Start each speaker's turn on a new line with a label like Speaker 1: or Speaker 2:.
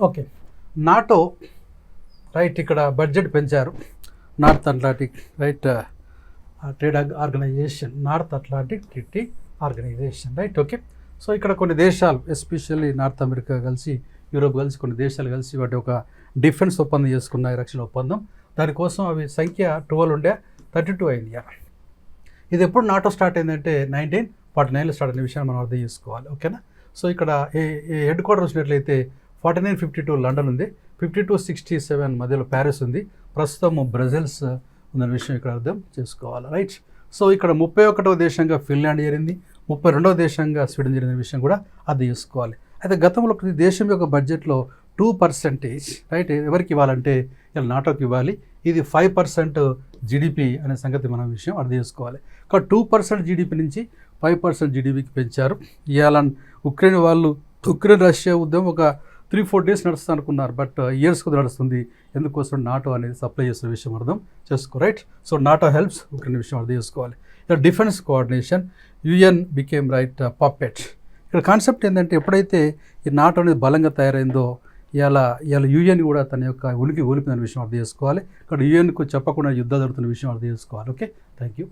Speaker 1: Okay. NATO right ఇక్కడ budget పెంచారు. North Atlantic right trade organisation, North Atlantic Treaty Organisation right. Okay. So ఇక్కడ కొన్ని దేశాలు especially North America కలిసి, Europe కలిసి, కొన్ని దేశాలు కలిసి వాటి ఒక డిఫెన్స్ ఒప్పందం చేసుకున్నాయి, రక్షణ ఒప్పందం. దానికోసం అవి సంఖ్య 12 ఉండే 32 అయింది. ఇది ఎప్పుడు నాటో స్టార్ట్ అయిందంటే 1949లో స్టార్ట్ అయిన విషయాన్ని మనం అర్థం చేసుకోవాలి. ఓకేనా. సో ఇక్కడ హెడ్ క్వార్టర్ చూసినట్లయితే 4952 లండన్ ఉంది, 5267 మధ్యలో ప్యారిస్ ఉంది, ప్రస్తుతం బ్రజిల్స్ ఉన్న విషయం ఇక్కడ అర్థం చేసుకోవాలి రైట్. సో ఇక్కడ 31వ దేశంగా ఫిన్లాండ్ చేరింది, 32వ దేశంగా స్వీడన్ చేరిన విషయం కూడా అర్థం చేసుకోవాలి. అయితే గతంలో ప్రతి దేశం యొక్క బడ్జెట్లో 2% రైట్ ఎవరికి ఇవ్వాలంటే ఇలా నాటోకి ఇవ్వాలి. ఇది 5% జీడిపి అనే సంగతి మనం విషయం అర్థం చేసుకోవాలి. ఒక 2% జీడిపి నుంచి 5% జీడిపికి పెంచారు. ఇవాళ ఉక్రెయిన్ రష్యా ఉద్యమం ఒక 3-4 డేస్ నడుస్తుంది అనుకున్నారు, బట్ ఇయర్స్ కూడా నడుస్తుంది. ఎందుకోసం నాటో అనేది సప్లై చేసిన విషయం అర్థం చేసుకో right. So NATO helps Ukraine విషయం అర్థం చేసుకోవాలి. ఇక్కడ defence coordination, UN became right puppet. ఇక్కడ కాన్సెప్ట్ ఏంటంటే ఎప్పుడైతే ఈ నాటో అనేది బలంగా తయారైందో ఇలా యుఎన్ కూడా తన యొక్క ఉనికి కోల్పోయిన విషయం అర్థం చేసుకోవాలి. ఇక్కడ యుఎన్కు చెప్పకుండా యుద్ధాలు జరుగుతున్న విషయం అర్థం చేసుకోవాలి. Okay, thank you.